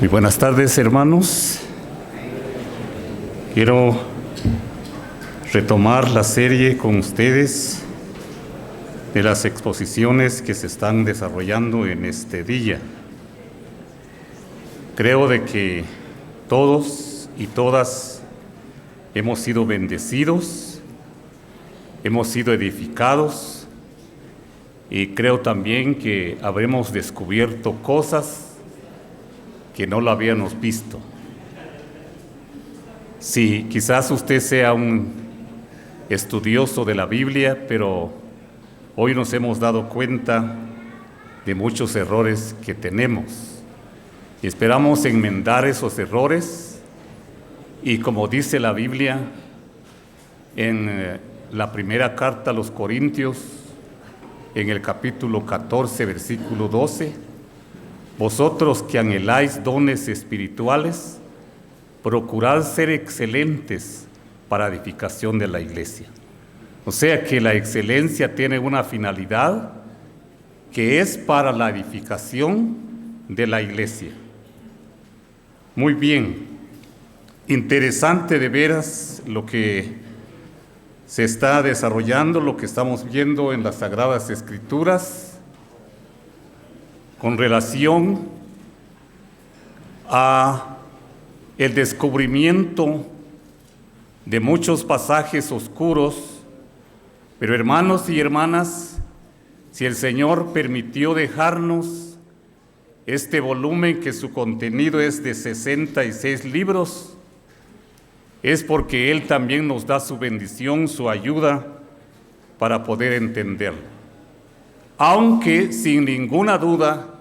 Muy buenas tardes, hermanos. Quiero retomar la serie con ustedes de las exposiciones que se están desarrollando en este día. Creo de que todos y todas hemos sido bendecidos, hemos sido edificados y creo también que habremos descubierto cosas que no lo habíamos visto. Sí, quizás usted sea un estudioso de la Biblia, pero hoy nos hemos dado cuenta de muchos errores que tenemos. Y esperamos enmendar esos errores y, como dice la Biblia en la primera carta a los Corintios, en el capítulo 14, versículo 12, vosotros que anheláis dones espirituales, procurad ser excelentes para edificación de la iglesia. O sea que la excelencia tiene una finalidad que es para la edificación de la iglesia. Muy bien, interesante de veras lo que se está desarrollando, lo que estamos viendo en las Sagradas Escrituras con relación a el descubrimiento de muchos pasajes oscuros. Pero hermanos y hermanas, si el Señor permitió dejarnos este volumen, que su contenido es de 66 libros, es porque Él también nos da su bendición, su ayuda para poder entenderlo. Aunque sin ninguna duda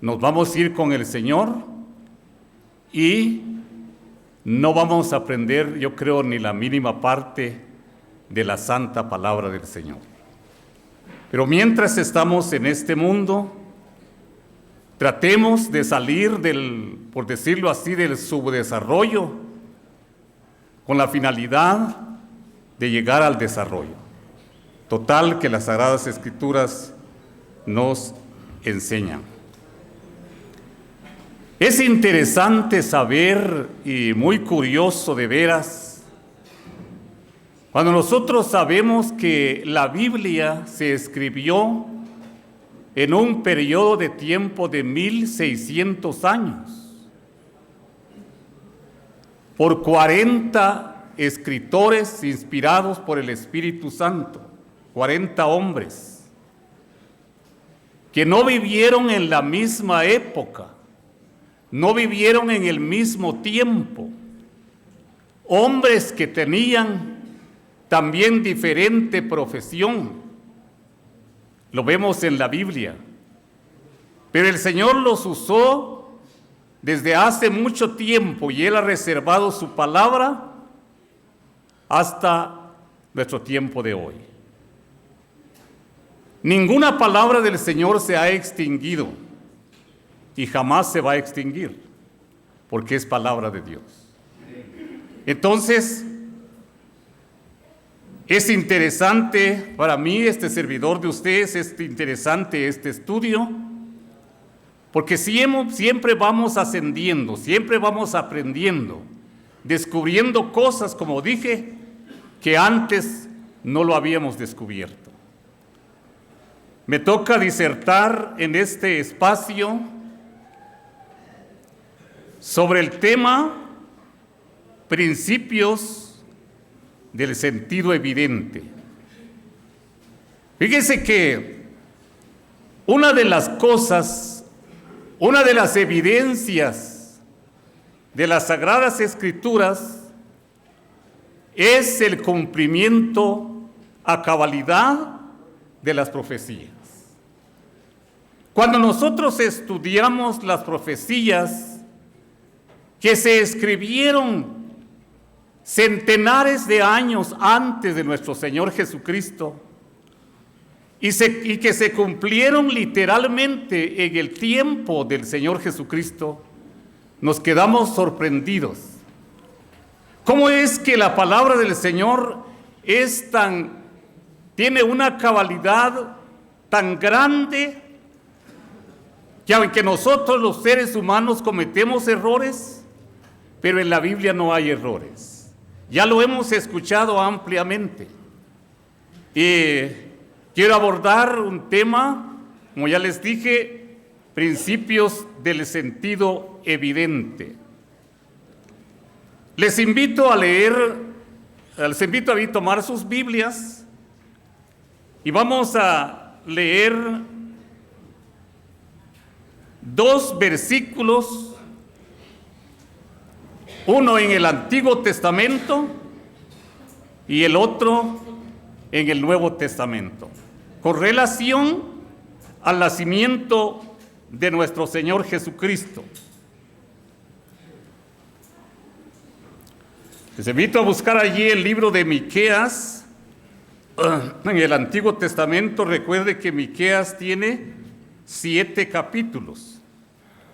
nos vamos a ir con el Señor y no vamos a aprender, yo creo, ni la mínima parte de la santa palabra del Señor. Pero mientras estamos en este mundo, tratemos de salir del, por decirlo así, del subdesarrollo, con la finalidad de llegar al desarrollo. Total, que las Sagradas Escrituras nos enseñan. Es interesante saber y muy curioso de veras, cuando nosotros sabemos que la Biblia se escribió en un periodo de tiempo de 1600 años, por 40 escritores inspirados por el Espíritu Santo, 40 hombres, que no vivieron en la misma época, no vivieron en el mismo tiempo, hombres que tenían también diferente profesión. Lo vemos en la Biblia, pero el Señor los usó desde hace mucho tiempo y Él ha reservado su palabra hasta nuestro tiempo de hoy. Ninguna palabra del Señor se ha extinguido y jamás se va a extinguir, porque es palabra de Dios. Entonces, es interesante para mí, este servidor de ustedes, es interesante este estudio, porque siempre vamos ascendiendo, siempre vamos aprendiendo, descubriendo cosas, como dije, que antes no lo habíamos descubierto. Me toca disertar en este espacio sobre el tema principios del sentido evidente. Fíjense que una de las evidencias de las Sagradas Escrituras es el cumplimiento a cabalidad de las profecías. Cuando nosotros estudiamos las profecías que se escribieron centenares de años antes de nuestro Señor Jesucristo y que se cumplieron literalmente en el tiempo del Señor Jesucristo, nos quedamos sorprendidos. ¿Cómo es que la palabra del Señor tiene una cabalidad tan grande que aunque nosotros los seres humanos cometemos errores, pero en la Biblia no hay errores. Ya lo hemos escuchado ampliamente. Y quiero abordar un tema, como ya les dije, principios del sentido evidente. Les invito a tomar sus Biblias y vamos a leer 2 versículos, uno en el Antiguo Testamento y el otro en el Nuevo Testamento, con relación al nacimiento de nuestro Señor Jesucristo. Les invito a buscar allí el libro de Miqueas. En el Antiguo Testamento, recuerde que Miqueas tiene 7 capítulos.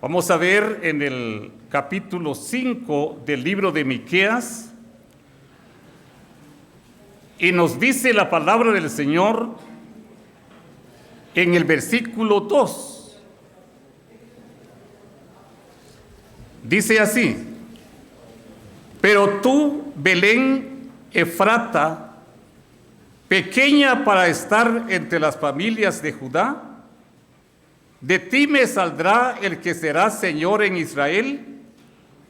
Vamos a ver en el capítulo 5 del libro de Miqueas, y nos dice la palabra del Señor en el versículo 2. Dice así: pero tú, Belén Efrata, pequeña para estar entre las familias de Judá, de ti me saldrá el que será Señor en Israel,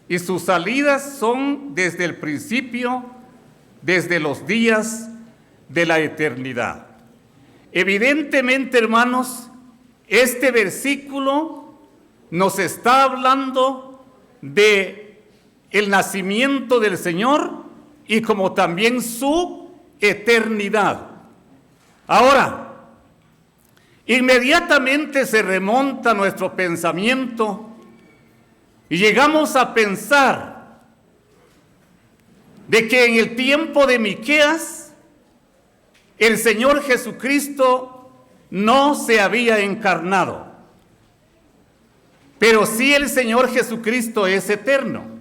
y sus salidas son desde el principio, desde los días de la eternidad. Evidentemente, hermanos, este versículo nos está hablando de el nacimiento del Señor y como también su eternidad. Ahora, inmediatamente se remonta nuestro pensamiento y llegamos a pensar de que en el tiempo de Miqueas el Señor Jesucristo no se había encarnado, pero sí el Señor Jesucristo es eterno.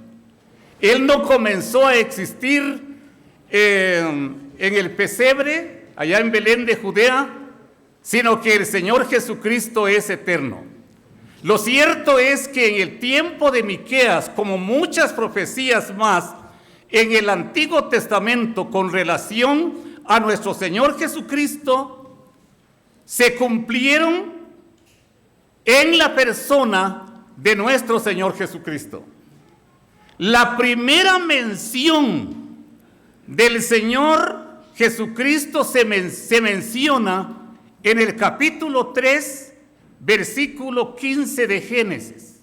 Él no comenzó a existir en el pesebre, allá en Belén de Judea, sino que el Señor Jesucristo es eterno. Lo cierto es que en el tiempo de Miqueas, como muchas profecías más en el Antiguo Testamento con relación a nuestro Señor Jesucristo, se cumplieron en la persona de nuestro Señor Jesucristo. La primera mención del Señor Jesucristo se menciona en el capítulo 3, versículo 15 de Génesis.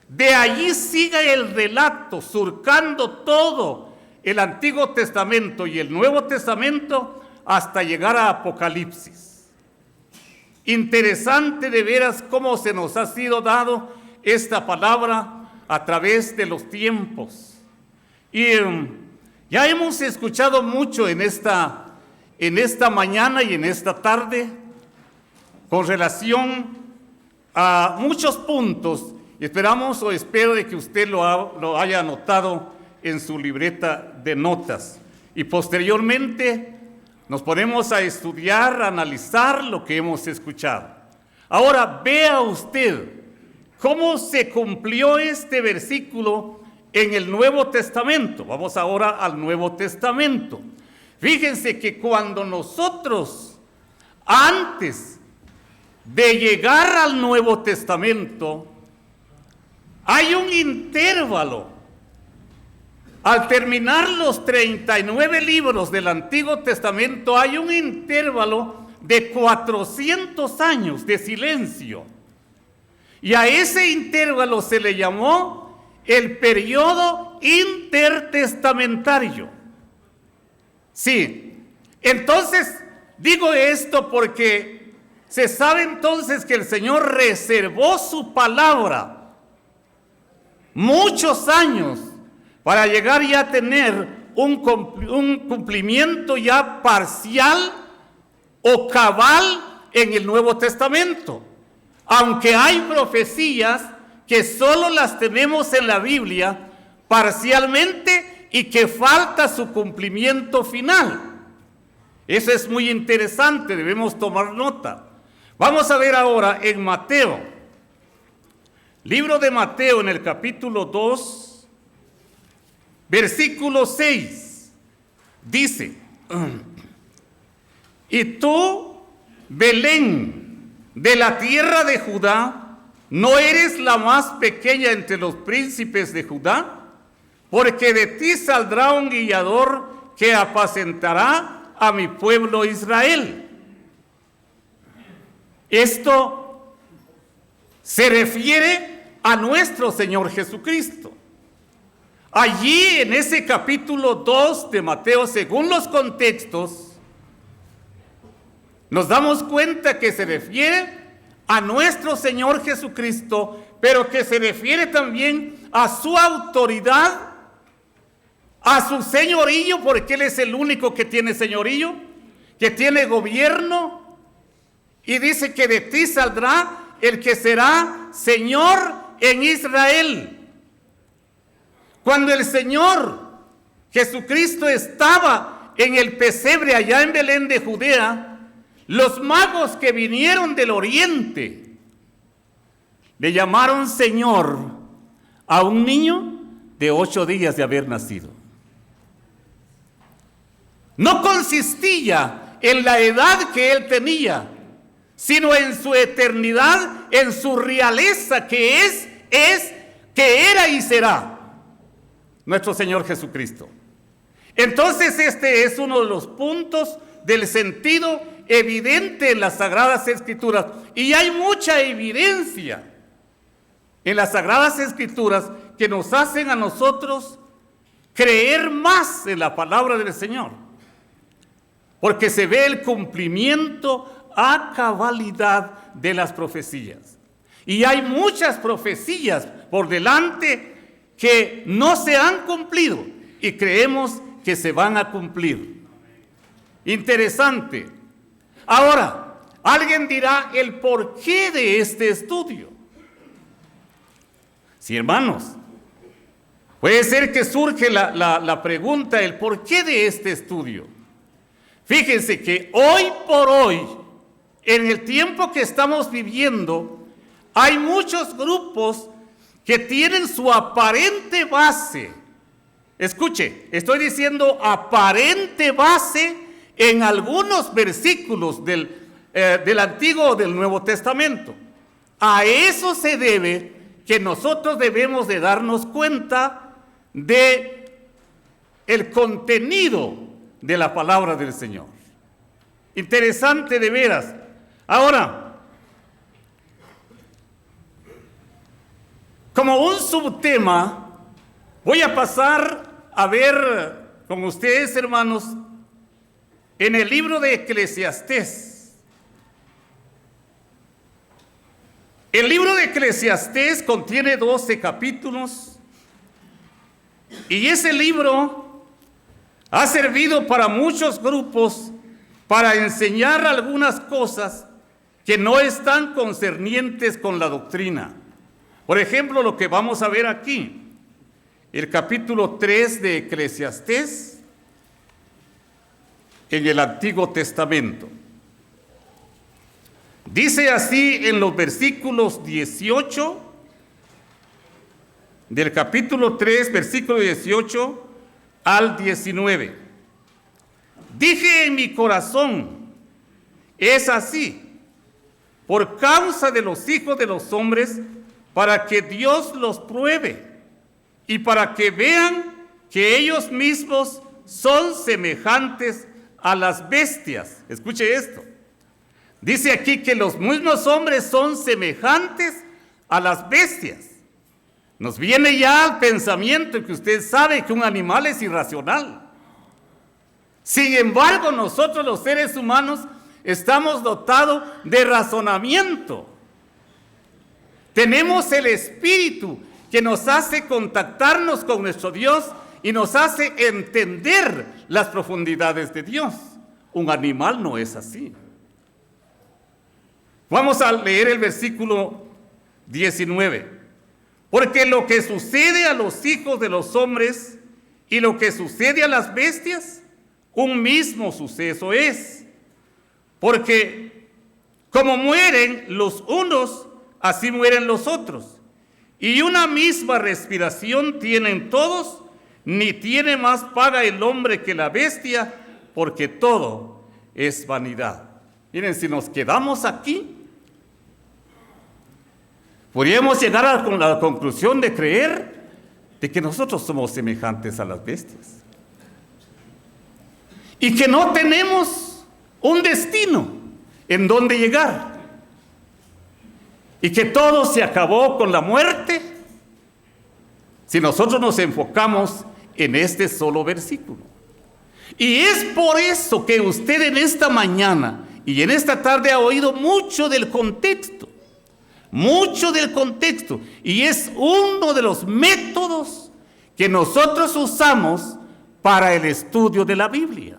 De allí sigue el relato, surcando todo el Antiguo Testamento y el Nuevo Testamento hasta llegar a Apocalipsis. Interesante de veras cómo se nos ha sido dado esta palabra a través de los tiempos. Y ya hemos escuchado mucho en esta mañana y en esta tarde con relación a muchos puntos. Esperamos o espero de que usted lo haya anotado en su libreta de notas. Y posteriormente nos ponemos a estudiar, a analizar lo que hemos escuchado. Ahora vea usted cómo se cumplió este versículo en el Nuevo Testamento. Vamos ahora al Nuevo Testamento. Fíjense que cuando nosotros, antes de llegar al Nuevo Testamento, hay un intervalo. Al terminar los 39 libros del Antiguo Testamento, hay un intervalo de 400 años de silencio. Y a ese intervalo se le llamó el periodo intertestamentario. Sí, entonces digo esto porque se sabe entonces que el Señor reservó su palabra muchos años para llegar ya a tener un cumplimiento ya parcial o cabal en el Nuevo Testamento. Aunque hay profecías que solo las tenemos en la Biblia parcialmente y que falta su cumplimiento final. Eso es muy interesante, debemos tomar nota. Vamos a ver ahora en Mateo. Libro de Mateo en el capítulo 2, versículo 6, dice: y tú, Belén, de la tierra de Judá, no eres la más pequeña entre los príncipes de Judá, porque de ti saldrá un guiador que apacentará a mi pueblo Israel. Esto se refiere a nuestro Señor Jesucristo. Allí en ese capítulo 2 de Mateo, según los contextos, nos damos cuenta que se refiere a nuestro Señor Jesucristo, pero que se refiere también a su autoridad, a su señorío, porque Él es el único que tiene señorío, que tiene gobierno, y dice que de ti saldrá el que será Señor en Israel. Cuando el Señor Jesucristo estaba en el pesebre allá en Belén de Judea, los magos que vinieron del oriente le llamaron Señor a un niño de 8 días de haber nacido. No consistía en la edad que él tenía, sino en su eternidad, en su realeza, que que era y será nuestro Señor Jesucristo. Entonces este es uno de los puntos del sentido evidente en las Sagradas Escrituras, y hay mucha evidencia en las Sagradas Escrituras que nos hacen a nosotros creer más en la palabra del Señor, porque se ve el cumplimiento a cabalidad de las profecías. Y hay muchas profecías por delante que no se han cumplido y creemos que se van a cumplir. Interesante. Ahora, alguien dirá el porqué de este estudio. Sí, hermanos, puede ser que surge la pregunta, el porqué de este estudio. Fíjense que hoy por hoy, en el tiempo que estamos viviendo, hay muchos grupos que tienen su aparente base. Escuche, estoy diciendo aparente base en algunos versículos del Antiguo o del Nuevo Testamento. A eso se debe que nosotros debemos de darnos cuenta de el contenido de la palabra del Señor. Interesante de veras. Ahora, como un subtema, voy a pasar a ver con ustedes, hermanos, en el libro de Eclesiastés. El libro de Eclesiastés contiene 12 capítulos y ese libro ha servido para muchos grupos para enseñar algunas cosas que no están concernientes con la doctrina. Por ejemplo, lo que vamos a ver aquí, el capítulo 3 de Eclesiastés, en el Antiguo Testamento. Dice así en los versículos 18 del capítulo 3, versículo 18 al 19. Dije en mi corazón, es así, por causa de los hijos de los hombres, para que Dios los pruebe y para que vean que ellos mismos son semejantes a las bestias. Escuche esto. Dice aquí que los mismos hombres son semejantes a las bestias. Nos viene ya al pensamiento que usted sabe que un animal es irracional. Sin embargo, nosotros los seres humanos estamos dotados de razonamiento. Tenemos el espíritu que nos hace contactarnos con nuestro Dios y nos hace entender las profundidades de Dios. Un animal no es así. Vamos a leer el versículo 19. Porque lo que sucede a los hijos de los hombres y lo que sucede a las bestias, un mismo suceso es. Porque como mueren los unos, así mueren los otros. Y una misma respiración tienen todos, ni tiene más paga el hombre que la bestia, porque todo es vanidad. Miren, si nos quedamos aquí, podríamos llegar a la conclusión de creer de que nosotros somos semejantes a las bestias. Y que no tenemos un destino en donde llegar. Y que todo se acabó con la muerte si nosotros nos enfocamos en este solo versículo. Y es por eso que usted en esta mañana y en esta tarde ha oído mucho del contexto. Mucho del contexto. Y es uno de los métodos que nosotros usamos para el estudio de la Biblia.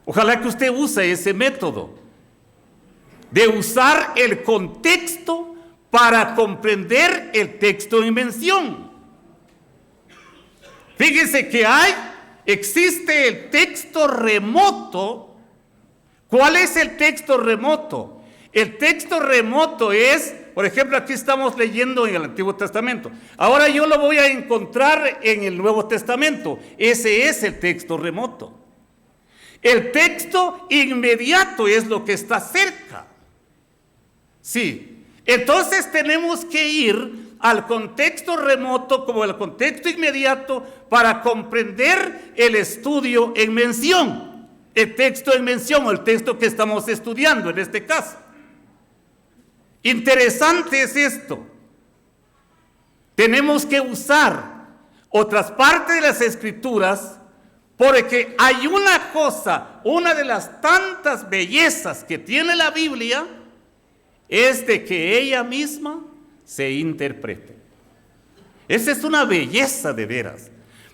Ojalá que usted use ese método de usar el contexto para comprender el texto en mención. Fíjese que existe el texto remoto. ¿Cuál es el texto remoto? El texto remoto es, por ejemplo, aquí estamos leyendo en el Antiguo Testamento. Ahora yo lo voy a encontrar en el Nuevo Testamento. Ese es el texto remoto. El texto inmediato es lo que está cerca. Sí, entonces tenemos que ir al contexto remoto como el contexto inmediato para comprender el estudio en mención. El texto en mención o el texto que estamos estudiando en este caso. Interesante es esto. Tenemos que usar otras partes de las Escrituras porque hay una cosa, una de las tantas bellezas que tiene la Biblia es de que ella misma se interprete. Esa es una belleza de veras.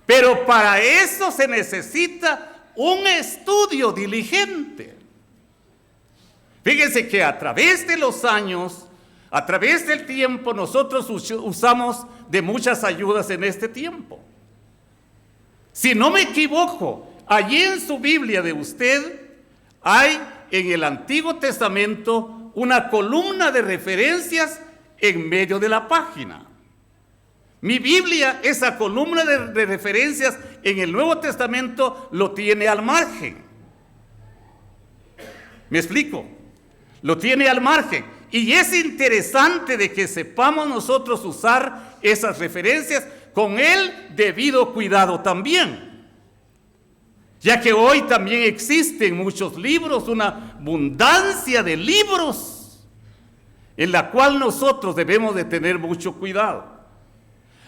Pero para eso se necesita un estudio diligente. Fíjense que a través de los años, a través del tiempo, nosotros usamos de muchas ayudas en este tiempo. Si no me equivoco, allí en su Biblia de usted hay en el Antiguo Testamento una columna de referencias en medio de la página. Mi Biblia, esa columna de referencias en el Nuevo Testamento lo tiene al margen. ¿Me explico? Lo tiene al margen. Y es interesante de que sepamos nosotros usar esas referencias con el debido cuidado también. Ya que hoy también existen muchos libros, una abundancia de libros, en la cual nosotros debemos de tener mucho cuidado.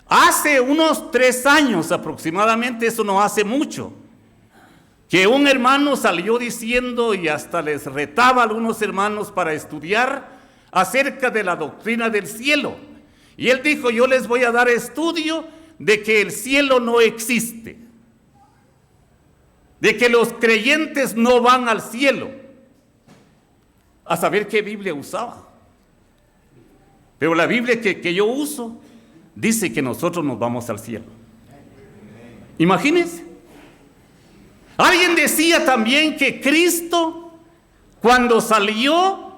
Hace unos 3 años aproximadamente, eso no hace mucho, que un hermano salió diciendo y hasta les retaba a algunos hermanos para estudiar acerca de la doctrina del cielo. Y él dijo, yo les voy a dar estudio de que el cielo no existe, de que los creyentes no van al cielo. A saber qué Biblia usaba. Pero la Biblia que yo uso dice que nosotros nos vamos al cielo. Imagínense. Alguien decía también que Cristo, cuando salió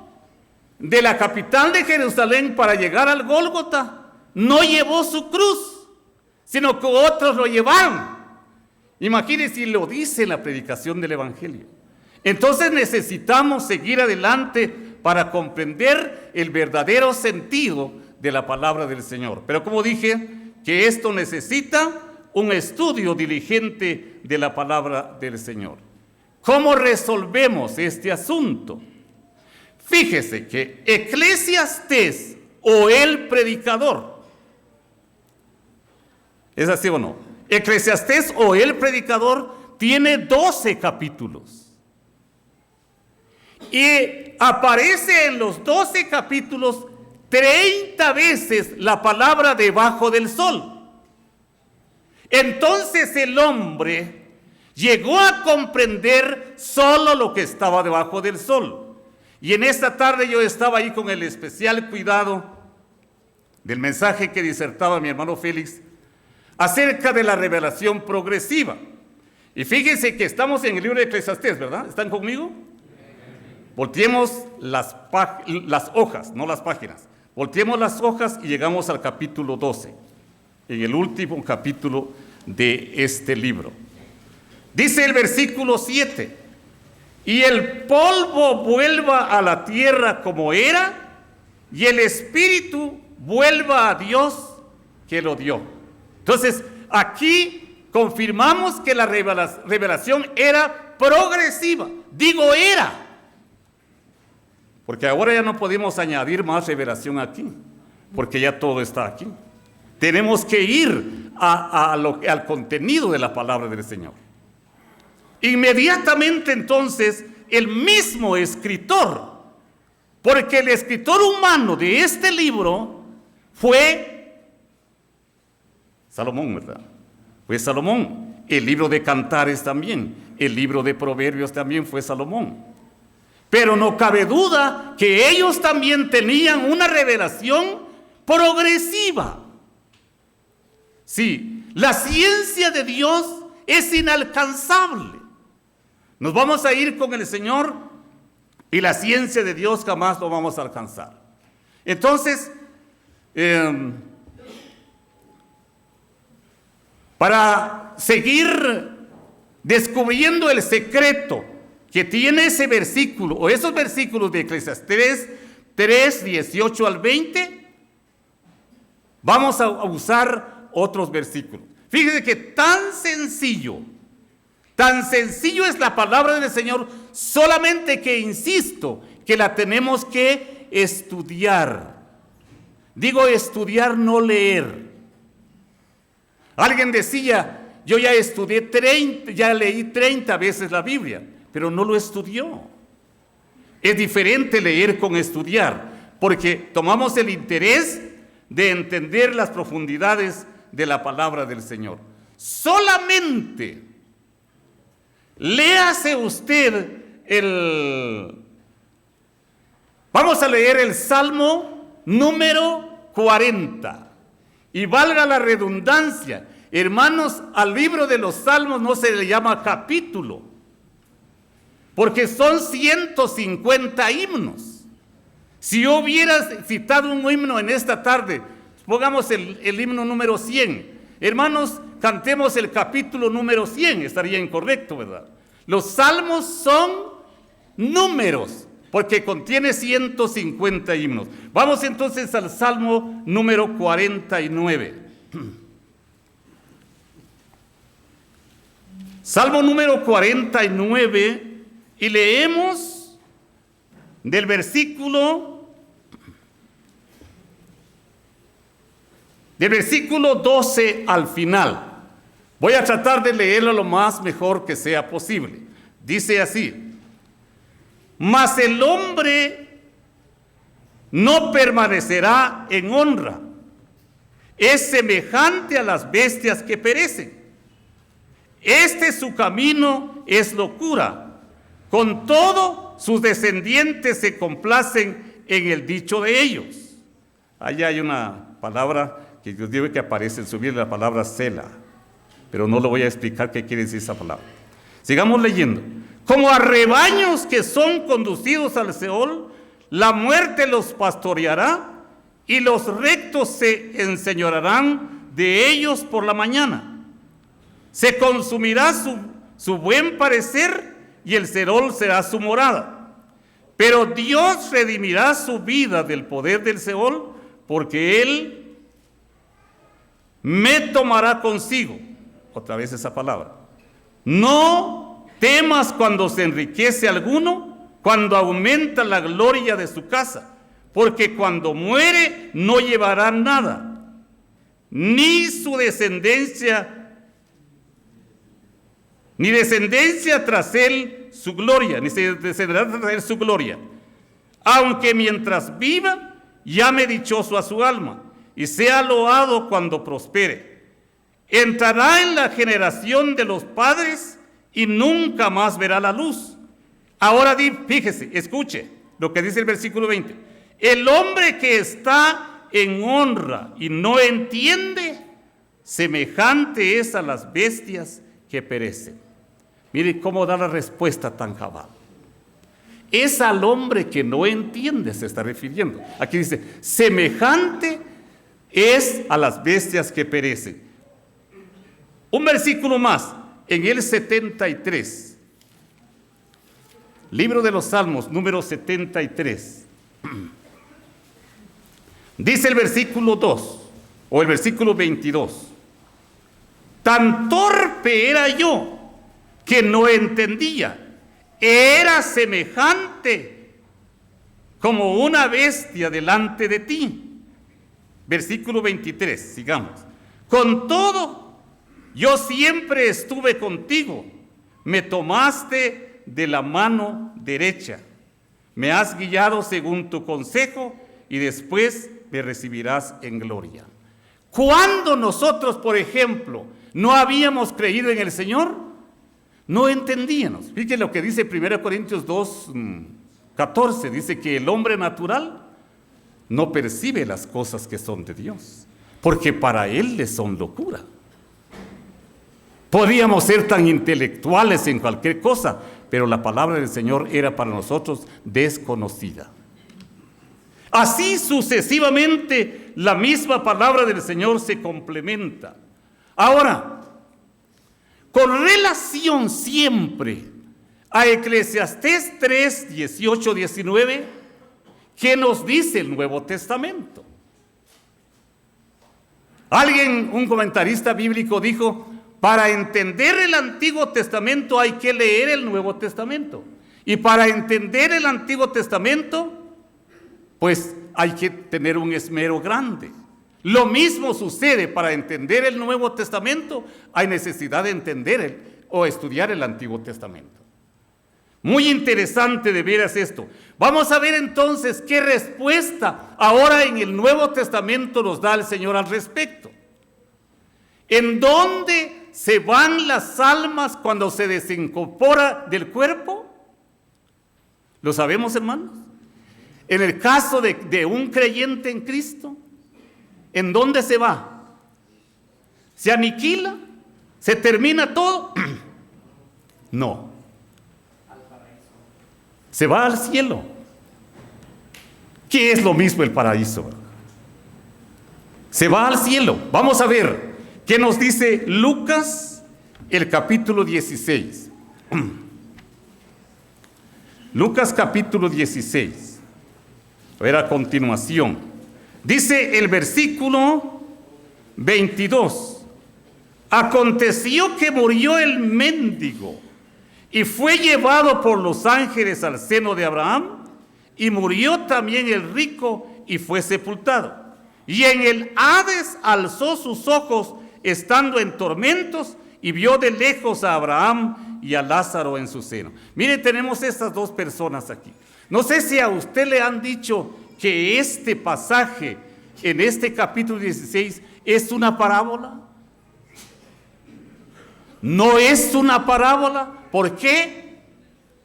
de la capital de Jerusalén para llegar al Gólgota, no llevó su cruz, sino que otros lo llevaron. Imagínense, y lo dice en la predicación del Evangelio. Entonces necesitamos seguir adelante para comprender el verdadero sentido de la palabra del Señor. Pero como dije, que esto necesita un estudio diligente de la palabra del Señor. ¿Cómo resolvemos este asunto? Fíjese que Eclesiastés o el predicador, ¿es así o no? Eclesiastés o el predicador tiene 12 capítulos. Y aparece en los 12 capítulos 30 veces la palabra debajo del sol. Entonces el hombre llegó a comprender solo lo que estaba debajo del sol. Y en esta tarde yo estaba ahí con el especial cuidado del mensaje que disertaba mi hermano Félix acerca de la revelación progresiva. Y fíjense que estamos en el libro de Eclesiastés, ¿verdad? ¿Están conmigo? Volteemos las hojas, no las páginas. Volteemos las hojas y llegamos al capítulo 12, en el último capítulo de este libro. Dice el versículo 7, y el polvo vuelva a la tierra como era, y el espíritu vuelva a Dios que lo dio. Entonces, aquí confirmamos que la revelación era progresiva. Digo era, porque ahora ya no podemos añadir más revelación aquí, porque ya todo está aquí. Tenemos que ir al contenido de la palabra del Señor. Inmediatamente entonces, el mismo escritor, porque el escritor humano de este libro fue Salomón, ¿verdad? Fue Salomón. El libro de Cantares también, el libro de Proverbios también fue Salomón. Pero no cabe duda que ellos también tenían una revelación progresiva. Sí, la ciencia de Dios es inalcanzable. Nos vamos a ir con el Señor y la ciencia de Dios jamás lo vamos a alcanzar. Entonces, para seguir descubriendo el secreto que tiene ese versículo, o esos versículos de Eclesiastés 3, 18 al 20, vamos a usar otros versículos. Fíjense que tan sencillo es la palabra del Señor, solamente que insisto, que la tenemos que estudiar. Digo estudiar, no leer. Alguien decía, yo ya estudié ya leí 30 veces la Biblia, pero no lo estudió. Es diferente leer con estudiar, porque tomamos el interés de entender las profundidades de la palabra del Señor. Solamente léase usted vamos a leer el Salmo número 40. Y valga la redundancia, hermanos, al libro de los Salmos no se le llama capítulo, porque son 150 himnos. Si yo hubiera citado un himno en esta tarde, pongamos el himno número 100. Hermanos, cantemos el capítulo número 100, estaría incorrecto, ¿verdad? Los salmos son números, porque contiene 150 himnos. Vamos entonces al Salmo número 49. Salmo número 49, y leemos del versículo 12 al final. Voy a tratar de leerlo lo más mejor que sea posible. Dice así: mas el hombre no permanecerá en honra, es semejante a las bestias que perecen. Su camino es locura, con todo sus descendientes se complacen en el dicho de ellos. Allá hay una palabra que yo digo que aparece en su Biblia, la palabra Sela, pero no lo voy a explicar qué quiere decir esa palabra. Sigamos leyendo. Como a rebaños que son conducidos al Seol, la muerte los pastoreará y los rectos se enseñorearán de ellos por la mañana. Se consumirá su buen parecer y el Seol será su morada. Pero Dios redimirá su vida del poder del Seol, porque Él me tomará consigo. Otra vez esa palabra. No temas cuando se enriquece alguno, cuando aumenta la gloria de su casa, porque cuando muere no llevará nada, ni su descendencia, ni descendencia tras él su gloria, ni se descenderá tras él su gloria. Aunque mientras viva, llame dichoso a su alma, y sea loado cuando prospere. Entrará en la generación de los padres y nunca más verá la luz. Ahora fíjese, escuche lo que dice el versículo 20. El hombre que está en honra y no entiende, semejante es a las bestias que perecen. Mire cómo da la respuesta tan cabal. Es al hombre que no entiende, se está refiriendo. Aquí dice, semejante es a las bestias que perecen. Un versículo más, en el 73. Libro de los Salmos, número 73. Dice el versículo 2, o el versículo 22. Tan torpe era yo que no entendía. Era semejante como una bestia delante de ti. Versículo 23, sigamos. Con todo, yo siempre estuve contigo. Me tomaste de la mano derecha. Me has guiado según tu consejo y después me recibirás en gloria. Cuando nosotros, por ejemplo, no habíamos creído en el Señor, no entendíamos. Fíjense lo que dice 1 Corintios 2, 14. Dice que el hombre natural no percibe las cosas que son de Dios, porque para él les son locura. Podíamos ser tan intelectuales en cualquier cosa, pero la palabra del Señor era para nosotros desconocida. Así sucesivamente, la misma palabra del Señor se complementa. Ahora, con relación siempre a Eclesiastés 3, 18, 19, ¿qué nos dice el Nuevo Testamento? Un comentarista bíblico dijo, para entender el Antiguo Testamento hay que leer el Nuevo Testamento. Y para entender el Antiguo Testamento, pues hay que tener un esmero grande. Lo mismo sucede para entender el Nuevo Testamento, hay necesidad de entender o estudiar el Antiguo Testamento. Muy interesante de veras esto. Vamos a ver entonces qué respuesta ahora en el Nuevo Testamento nos da el Señor al respecto. ¿En dónde se van las almas cuando se desincorpora del cuerpo? ¿Lo sabemos, hermanos? En el caso de un creyente en Cristo, ¿en dónde se va? ¿Se aniquila? ¿Se termina todo? No. Se va al cielo. ¿Qué es lo mismo el paraíso? Se va al cielo. Vamos a ver qué nos dice Lucas, el capítulo 16. Lucas capítulo 16. A ver a continuación. Dice el versículo 22. Aconteció que murió el mendigo y fue llevado por los ángeles al seno de Abraham, y murió también el rico y fue sepultado. Y en el Hades alzó sus ojos estando en tormentos y vio de lejos a Abraham y a Lázaro en su seno. Mire, tenemos estas dos personas aquí. No sé si a usted le han dicho que este pasaje en este capítulo 16 es una parábola. No es una parábola. ¿Por qué?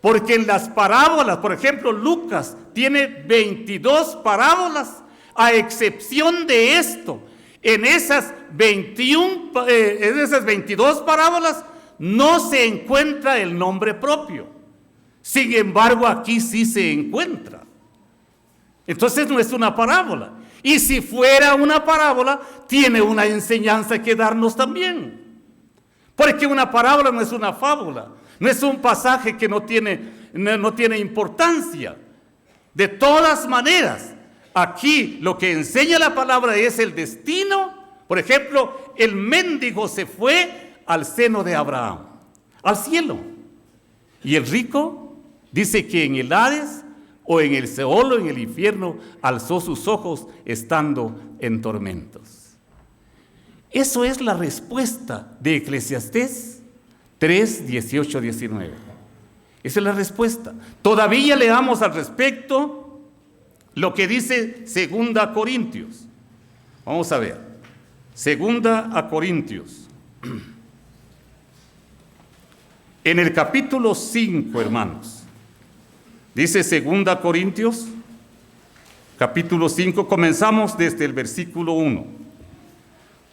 Porque en las parábolas, por ejemplo, Lucas tiene 22 parábolas, a excepción de esto. En esas 22 parábolas no se encuentra el nombre propio. Sin embargo, aquí sí se encuentra. Entonces no es una parábola. Y si fuera una parábola, tiene una enseñanza que darnos también. Porque una parábola no es una fábula, no es un pasaje que no tiene importancia. De todas maneras, aquí lo que enseña la palabra es el destino. Por ejemplo, el mendigo se fue al seno de Abraham, al cielo. Y el rico dice que en el Hades o en el Seol o en el infierno alzó sus ojos estando en tormentos. Eso es la respuesta de Eclesiastés 3, 18, 19. Esa es la respuesta. Todavía leamos al respecto lo que dice 2 Corintios. Vamos a ver. 2 Corintios. En el capítulo 5, hermanos. Dice 2 Corintios, capítulo 5, comenzamos desde el versículo 1.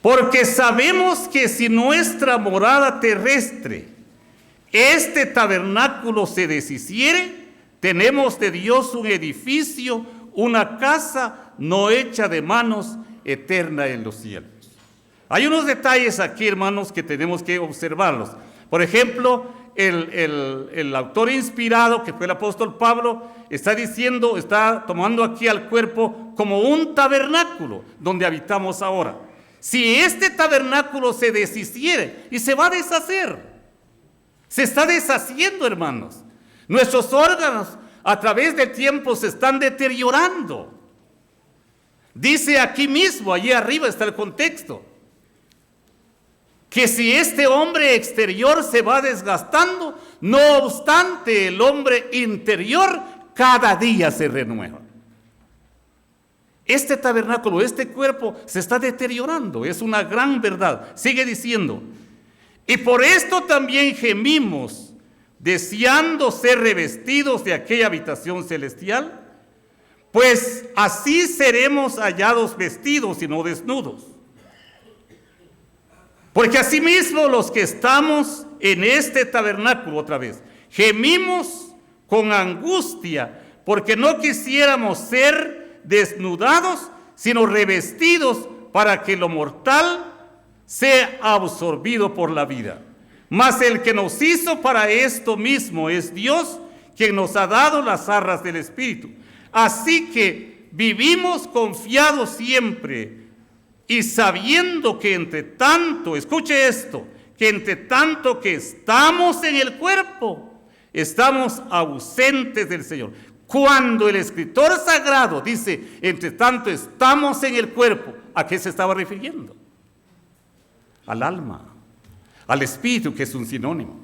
Porque sabemos que si nuestra morada terrestre, este tabernáculo se deshiciere, tenemos de Dios un edificio, una casa no hecha de manos, eterna en los cielos. Hay unos detalles aquí, hermanos, que tenemos que observarlos. Por ejemplo, el autor inspirado, que fue el apóstol Pablo, está tomando aquí al cuerpo como un tabernáculo donde habitamos ahora. Si este tabernáculo se deshiciere, y se va a deshacer, se está deshaciendo, hermanos. Nuestros órganos a través del tiempo se están deteriorando. Dice aquí mismo, allí arriba está el contexto, que si este hombre exterior se va desgastando, no obstante el hombre interior cada día se renueva. Este tabernáculo, este cuerpo se está deteriorando, es una gran verdad. Sigue diciendo, y por esto también gemimos, deseando ser revestidos de aquella habitación celestial, pues así seremos hallados vestidos y no desnudos. Porque asimismo los que estamos en este tabernáculo, otra vez, gemimos con angustia, porque no quisiéramos ser desnudados, sino revestidos para que lo mortal sea absorbido por la vida. Mas el que nos hizo para esto mismo es Dios, quien nos ha dado las arras del Espíritu. Así que vivimos confiados siempre, y sabiendo que entre tanto, escuche esto, que entre tanto que estamos en el cuerpo, estamos ausentes del Señor. Cuando el escritor sagrado dice, entre tanto estamos en el cuerpo, ¿a qué se estaba refiriendo? Al alma, al espíritu, que es un sinónimo.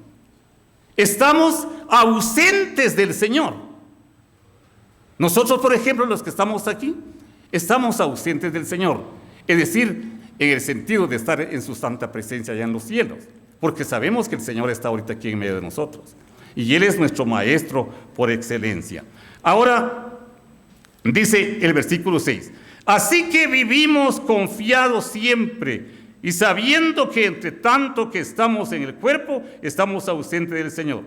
Estamos ausentes del Señor. Nosotros, por ejemplo, los que estamos aquí, estamos ausentes del Señor. Es decir, en el sentido de estar en su santa presencia allá en los cielos, porque sabemos que el Señor está ahorita aquí en medio de nosotros, y Él es nuestro maestro por excelencia. Ahora, dice el versículo 6, así que vivimos confiados siempre, y sabiendo que entre tanto que estamos en el cuerpo, estamos ausentes del Señor.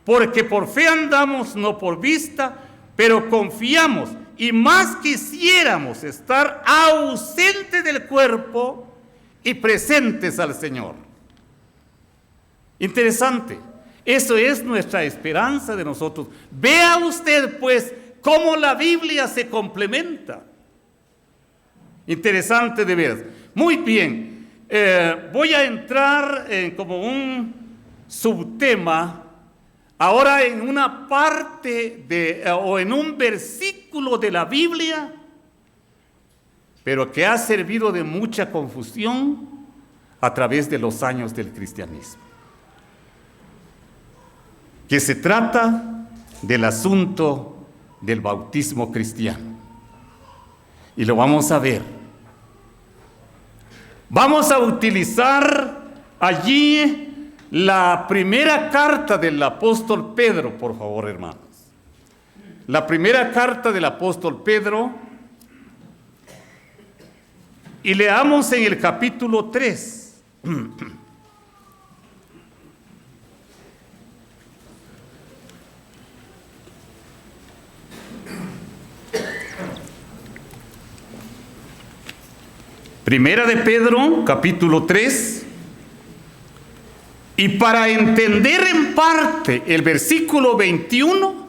Porque por fe andamos, no por vista, pero confiamos, y más quisiéramos estar ausentes del cuerpo y presentes al Señor. Interesante. Eso es nuestra esperanza de nosotros. Vea usted, pues, cómo la Biblia se complementa. Interesante de ver. Muy bien. Voy a entrar en como un subtema ahora en una parte o en un versículo de la Biblia, pero que ha servido de mucha confusión a través de los años del cristianismo. Que se trata del asunto del bautismo cristiano. Y lo vamos a ver. Vamos a utilizar allí la primera carta del apóstol Pedro, por favor, hermanos. La primera carta del apóstol Pedro, y leamos en el capítulo 3. Primera de Pedro, capítulo 3. Y para entender en parte el versículo 21,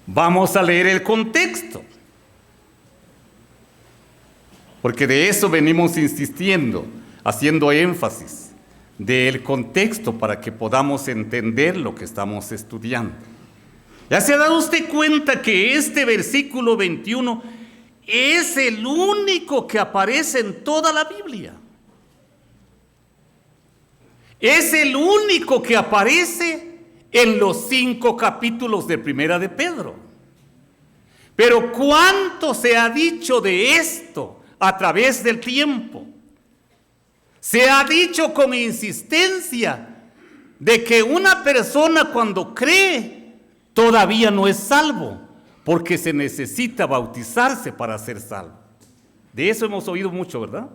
vamos a leer el contexto. Porque de eso venimos insistiendo, haciendo énfasis del contexto para que podamos entender lo que estamos estudiando. ¿Ya se ha dado usted cuenta que este versículo 21 es el único que aparece en toda la Biblia? Es el único que aparece en los 5 capítulos de Primera de Pedro. Pero ¿cuánto se ha dicho de esto a través del tiempo? Se ha dicho con insistencia de que una persona cuando cree todavía no es salvo, porque se necesita bautizarse para ser salvo. De eso hemos oído mucho, ¿verdad?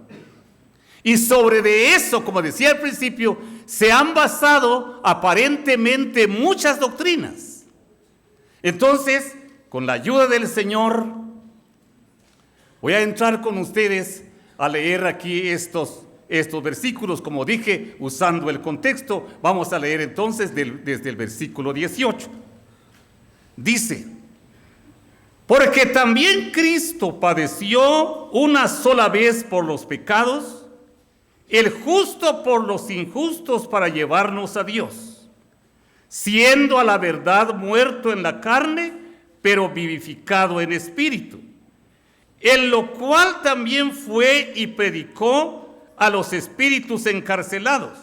Y sobre de eso, como decía al principio, se han basado aparentemente muchas doctrinas. Entonces, con la ayuda del Señor, voy a entrar con ustedes a leer aquí estos versículos, como dije, usando el contexto. Vamos a leer entonces desde el versículo 18. Dice: porque también Cristo padeció una sola vez por los pecados, el justo por los injustos, para llevarnos a Dios, siendo a la verdad muerto en la carne, pero vivificado en espíritu, en lo cual también fue y predicó a los espíritus encarcelados,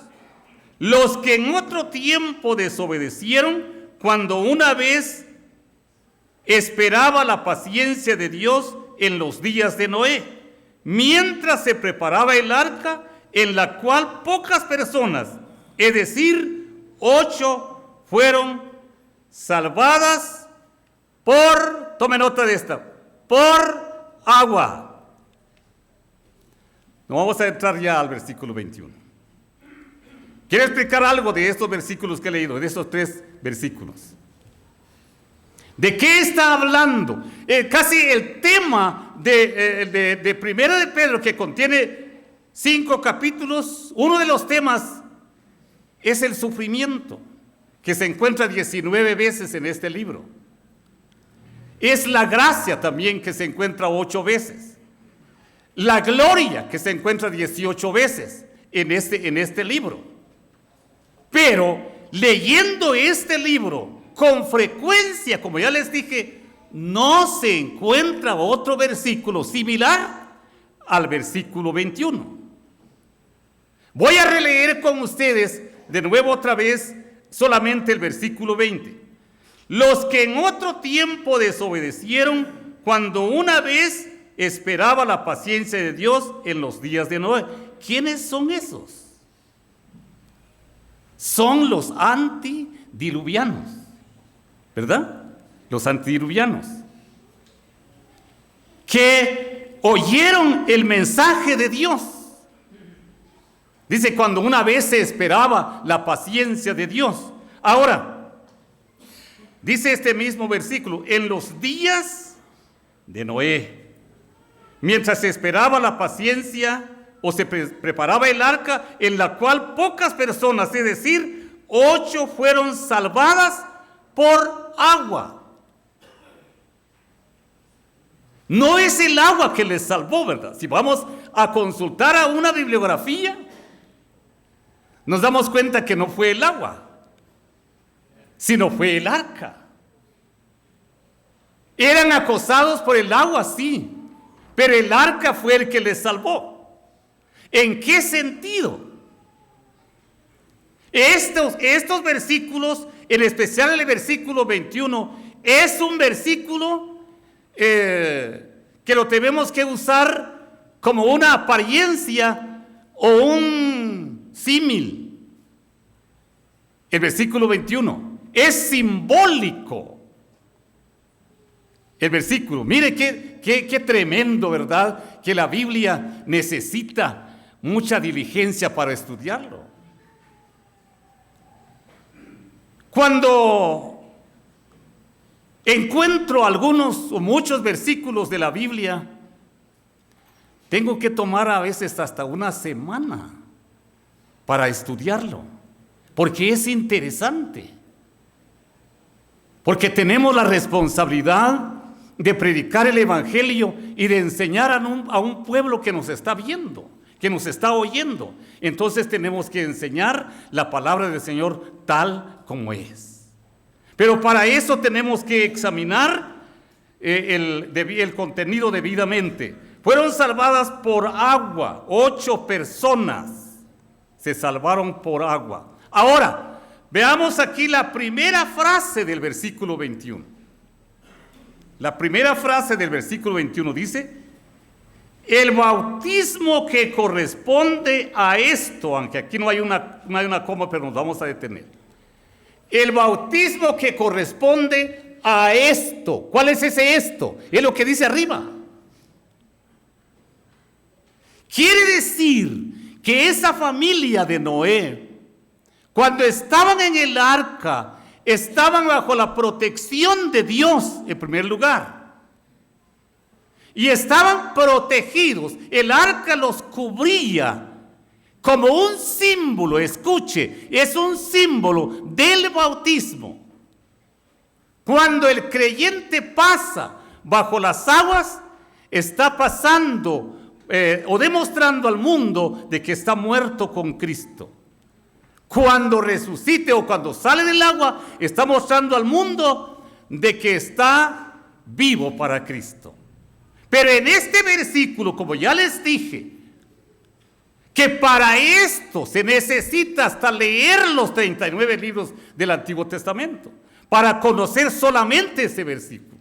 los que en otro tiempo desobedecieron, cuando una vez esperaba la paciencia de Dios en los días de Noé, mientras se preparaba el arca, en la cual pocas personas, es decir, 8, fueron salvadas por, tome nota de esta, por agua. Nos vamos a entrar ya al versículo 21. Quiero explicar algo de estos versículos que he leído, de estos 3 versículos. ¿De qué está hablando? Casi el tema de Primera de Pedro, que contiene 5 capítulos, uno de los temas es el sufrimiento, que se encuentra 19 veces en este libro. Es la gracia también, que se encuentra 8 veces. La gloria, que se encuentra 18 veces en este libro. Pero leyendo este libro con frecuencia, como ya les dije, no se encuentra otro versículo similar al versículo 21. Voy a releer con ustedes de nuevo otra vez solamente el versículo 20. Los que en otro tiempo desobedecieron, cuando una vez esperaba la paciencia de Dios en los días de Noé. ¿Quiénes son esos? Son los antidiluvianos, ¿verdad? Los antidiluvianos, que oyeron el mensaje de Dios. Dice, cuando una vez se esperaba la paciencia de Dios. Ahora, dice este mismo versículo, en los días de Noé, mientras se esperaba la paciencia o se preparaba el arca, en la cual pocas personas, es decir, 8 fueron salvadas por agua. No es el agua que les salvó, ¿verdad? Si vamos a consultar a una bibliografía, nos damos cuenta que no fue el agua, sino fue el arca. Eran acosados por el agua, sí, pero el arca fue el que les salvó. ¿En qué sentido? Estos versículos, en especial el versículo 21, es un versículo que lo tenemos que usar como una apariencia o un símil. El versículo 21 es simbólico. El versículo, mire qué tremendo, ¿verdad? Que la Biblia necesita mucha diligencia para estudiarlo. Cuando encuentro algunos o muchos versículos de la Biblia, tengo que tomar a veces hasta una semana para estudiarlo, porque es interesante, porque tenemos la responsabilidad de predicar el evangelio y de enseñar a un pueblo que nos está viendo, que nos está oyendo. Entonces tenemos que enseñar la palabra del Señor tal como es. Pero para eso tenemos que examinar el contenido debidamente. Fueron salvadas por agua, 8 personas se salvaron por agua. Ahora, veamos aquí la primera frase del versículo 21. La primera frase del versículo 21 dice: el bautismo que corresponde a esto, aunque aquí no hay una coma, pero nos vamos a detener. El bautismo que corresponde a esto. ¿Cuál es ese esto? Es lo que dice arriba. Quiere decir que esa familia de Noé, cuando estaban en el arca, estaban bajo la protección de Dios en primer lugar. Y estaban protegidos. El arca los cubría como un símbolo, escuche, es un símbolo del bautismo. Cuando el creyente pasa bajo las aguas, está pasando o demostrando al mundo de que está muerto con Cristo. Cuando resucite o cuando sale del agua, está mostrando al mundo de que está vivo para Cristo. Pero en este versículo, como ya les dije, que para esto se necesita hasta leer los 39 libros del Antiguo Testamento para conocer solamente ese versículo.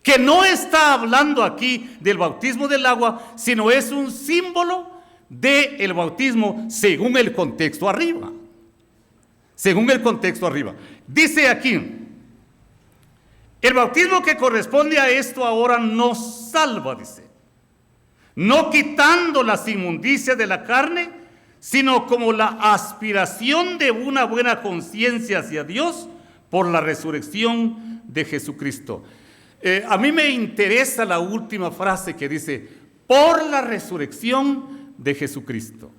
Que no está hablando aquí del bautismo del agua, sino es un símbolo del bautismo según el contexto arriba. Según el contexto arriba. Dice aquí, el bautismo que corresponde a esto ahora nos salva, dice. No quitando las inmundicias de la carne, sino como la aspiración de una buena conciencia hacia Dios por la resurrección de Jesucristo. A mí me interesa la última frase que dice, por la resurrección de Jesucristo.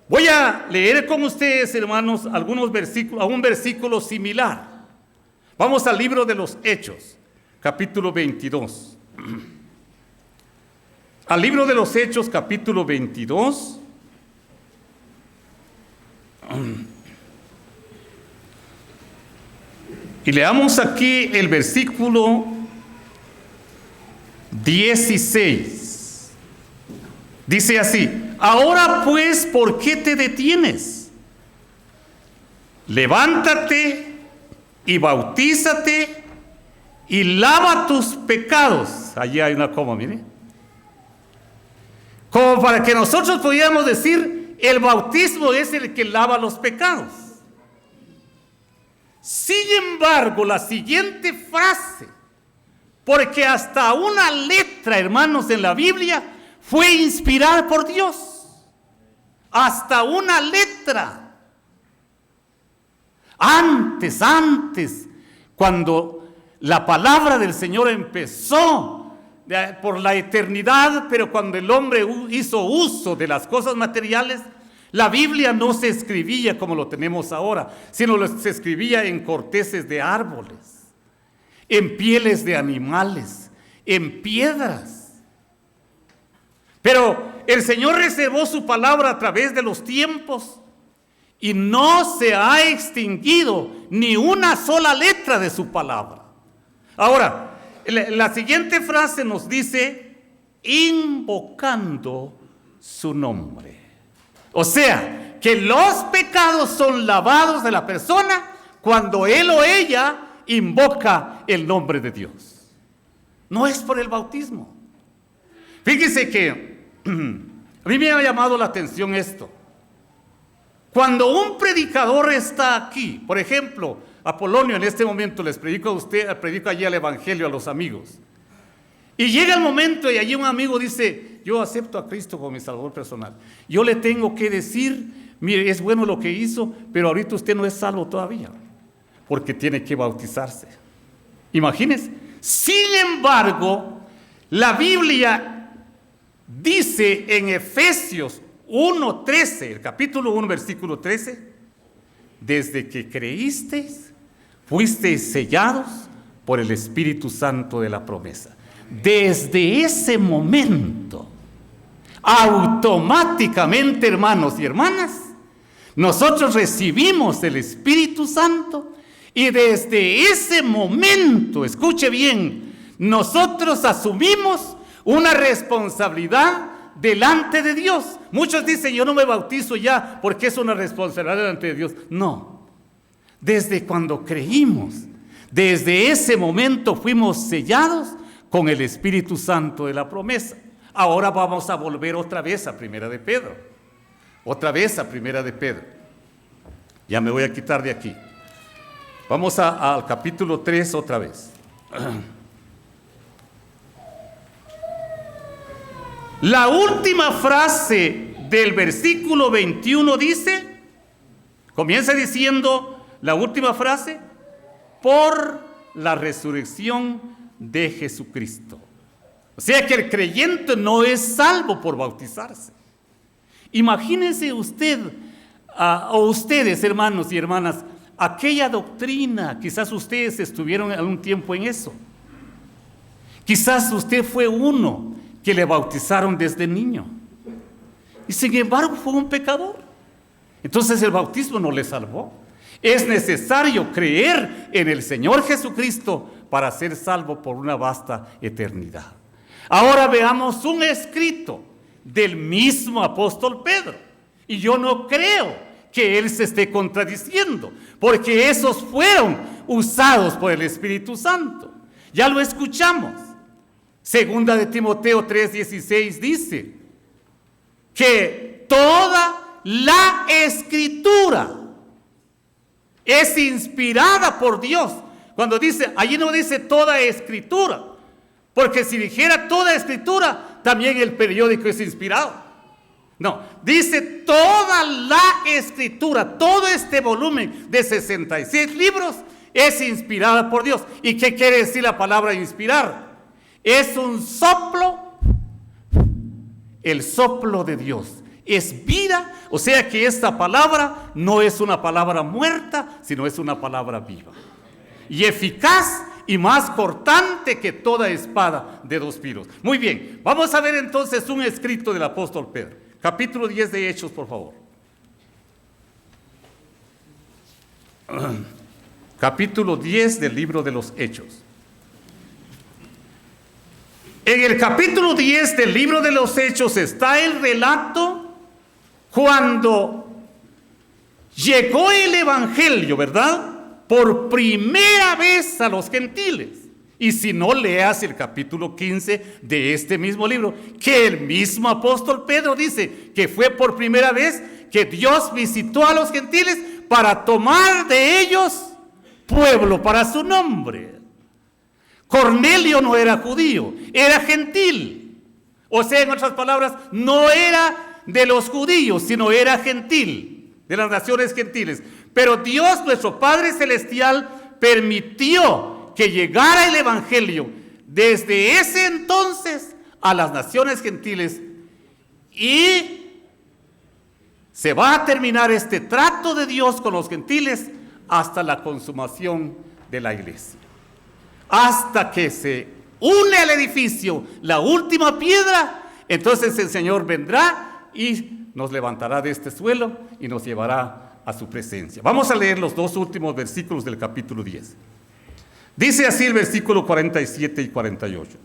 Voy a leer con ustedes, hermanos, algunos versículos, a un versículo similar. Vamos al libro de los Hechos, capítulo 22. Al libro de los Hechos, capítulo 22. Y leamos aquí el versículo 16. Dice así, ahora pues, ¿por qué te detienes? Levántate y bautízate y lava tus pecados. Allí hay una coma, mire. Como para que nosotros pudiéramos decir, el bautismo es el que lava los pecados. Sin embargo, la siguiente frase, porque hasta una letra, hermanos, en la Biblia fue inspirada por Dios. Hasta una letra. Antes, cuando la palabra del Señor empezó por la eternidad, pero cuando el hombre hizo uso de las cosas materiales, la Biblia no se escribía como lo tenemos ahora, sino se escribía en corteces de árboles, en pieles de animales, en piedras. Pero el Señor reservó su palabra a través de los tiempos y no se ha extinguido ni una sola letra de su palabra. Ahora, la siguiente frase nos dice, invocando su nombre. O sea, que los pecados son lavados de la persona cuando él o ella invoca el nombre de Dios. No es por el bautismo. Fíjese que a mí me ha llamado la atención esto. Cuando un predicador está aquí, por ejemplo, Apolonio en este momento les predico a usted, predico allí el evangelio a los amigos. Y llega el momento y allí un amigo dice, yo acepto a Cristo como mi salvador personal. Yo le tengo que decir, mire, es bueno lo que hizo, pero ahorita usted no es salvo todavía, porque tiene que bautizarse. Imagínense. Sin embargo, la Biblia dice en Efesios 1:13, el capítulo 1, versículo 13, desde que creísteis, fuisteis sellados por el Espíritu Santo de la promesa. Desde ese momento, automáticamente, hermanos y hermanas, nosotros recibimos el Espíritu Santo y desde ese momento, escuche bien, nosotros asumimos una responsabilidad delante de Dios. Muchos dicen, yo no me bautizo ya porque es una responsabilidad delante de Dios. No, desde cuando creímos, desde ese momento fuimos sellados con el Espíritu Santo de la promesa. Ahora vamos a volver otra vez a Primera de Pedro. Otra vez a Primera de Pedro. Ya me voy a quitar de aquí. Vamos al capítulo 3 otra vez. La última frase del versículo 21 dice, comienza diciendo, La última frase, por la resurrección de Jesucristo. O sea que el creyente no es salvo por bautizarse. Imagínense usted, o ustedes, hermanos y hermanas, aquella doctrina, quizás ustedes estuvieron algún tiempo en eso. Quizás usted fue uno que le bautizaron desde niño. Y sin embargo fue un pecador. Entonces el bautismo no le salvó. Es necesario creer en el Señor Jesucristo para ser salvo por una vasta eternidad. Ahora veamos un escrito del mismo apóstol Pedro. Y yo no creo que él se esté contradiciendo, porque esos fueron usados por el Espíritu Santo. Ya lo escuchamos. Segunda de Timoteo 3:16 dice que toda la Escritura es inspirada por Dios. Cuando dice, allí no dice toda Escritura, porque si dijera toda Escritura, también el periódico es inspirado. No, dice toda la Escritura, todo este volumen de 66 libros es inspirada por Dios. ¿Y qué quiere decir la palabra inspirar? Es un soplo, el soplo de Dios. Es vida, o sea que esta palabra no es una palabra muerta, sino es una palabra viva. Y eficaz y más cortante que toda espada de dos filos. Muy bien, vamos a ver entonces un escrito del apóstol Pedro. Capítulo 10 de Hechos, por favor. Capítulo 10 del libro de los Hechos. En el capítulo 10 del libro de los Hechos está el relato cuando llegó el evangelio, ¿verdad?, por primera vez a los gentiles. Y si no, leas el capítulo 15 de este mismo libro, que el mismo apóstol Pedro dice que fue por primera vez que Dios visitó a los gentiles para tomar de ellos pueblo para su nombre. Cornelio no era judío, era gentil. O sea, en otras palabras, no era de los judíos, sino era gentil, de las naciones gentiles. Pero Dios, nuestro Padre Celestial, permitió que llegara el evangelio desde ese entonces a las naciones gentiles, y se va a terminar este trato de Dios con los gentiles hasta la consumación de la iglesia. Hasta que se une al edificio la última piedra, entonces el Señor vendrá y nos levantará de este suelo y nos llevará a su presencia. Vamos a leer los dos últimos versículos del capítulo 10. Dice así el versículo 47 y 48.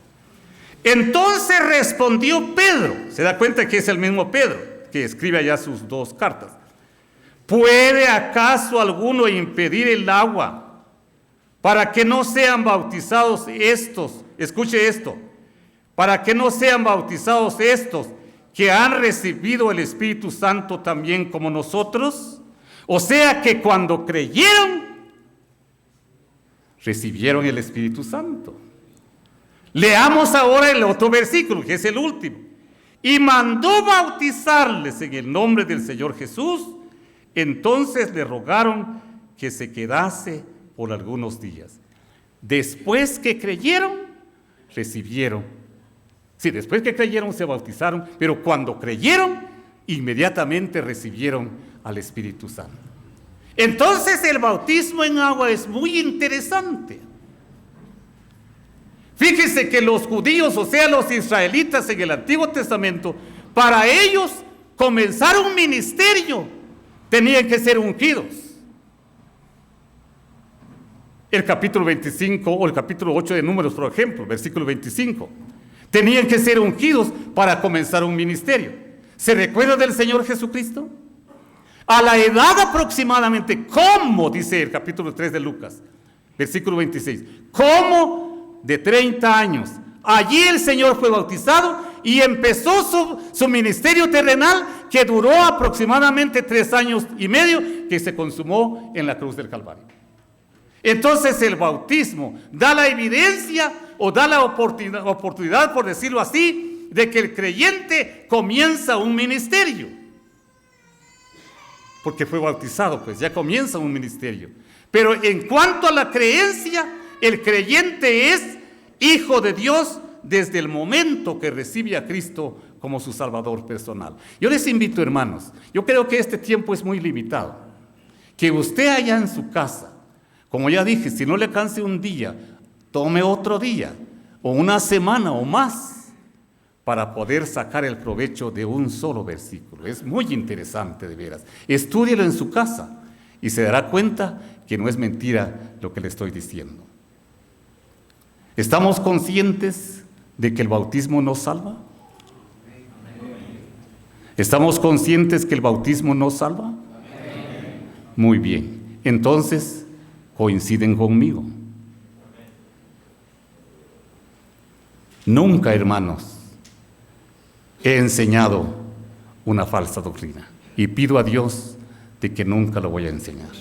Entonces respondió Pedro, se da cuenta que es el mismo Pedro que escribe allá sus dos cartas. ¿Puede acaso alguno impedir el agua para que no sean bautizados estos? Escuche esto. Para que no sean bautizados estos que han recibido el Espíritu Santo también como nosotros. O sea que cuando creyeron, recibieron el Espíritu Santo. Leamos ahora el otro versículo, que es el último. Y mandó bautizarles en el nombre del Señor Jesús. Entonces le rogaron que se quedase por algunos días. Después que creyeron, recibieron. Sí, después que creyeron se bautizaron, pero cuando creyeron, inmediatamente recibieron al Espíritu Santo. Entonces el bautismo en agua es muy interesante. Fíjese que los judíos, o sea, los israelitas en el Antiguo Testamento, para ellos comenzar un ministerio tenían que ser ungidos. El capítulo 25 o el capítulo 8 de Números, por ejemplo, versículo 25. Tenían que ser ungidos para comenzar un ministerio. ¿Se recuerda del Señor Jesucristo? A la edad aproximadamente, ¿cómo? Dice el capítulo 3 de Lucas, versículo 26. ¿Cómo? De 30 años. Allí el Señor fue bautizado y empezó su ministerio terrenal, que duró aproximadamente 3 años y medio, que se consumó en la cruz del Calvario. Entonces el bautismo da la evidencia o da la oportunidad, por decirlo así, de que el creyente comienza un ministerio. porque fue bautizado, pues ya comienza un ministerio. Pero en cuanto a la creencia, el creyente es hijo de Dios desde el momento que recibe a Cristo como su Salvador personal. Yo les invito, hermanos, yo creo que este tiempo es muy limitado, que usted allá en su casa, como ya dije, si no le alcance un día, tome otro día, o una semana o más, para poder sacar el provecho de un solo versículo. Es muy interesante, de veras. Estúdielo en su casa y se dará cuenta que no es mentira lo que le estoy diciendo. ¿Estamos conscientes de que el bautismo nos salva? ¿Estamos conscientes que el bautismo nos salva? Muy bien. Entonces, coinciden conmigo. Nunca, hermanos, he enseñado una falsa doctrina y pido a Dios de que nunca lo voy a enseñar.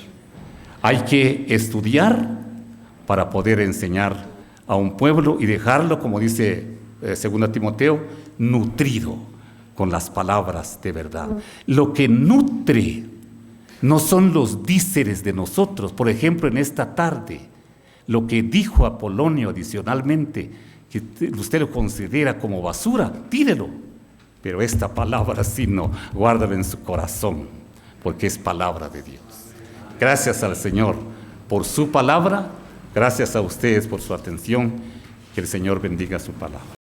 Hay que estudiar para poder enseñar a un pueblo y dejarlo, como dice 2 Timoteo, nutrido con las palabras de verdad. Lo que nutre no son los díceres de nosotros. Por ejemplo, en esta tarde, lo que dijo Apolonio adicionalmente, que usted lo considera como basura, tírelo. Pero esta palabra sí no, guárdala en su corazón, porque es palabra de Dios. Gracias al Señor por su palabra, gracias a ustedes por su atención, que el Señor bendiga su palabra.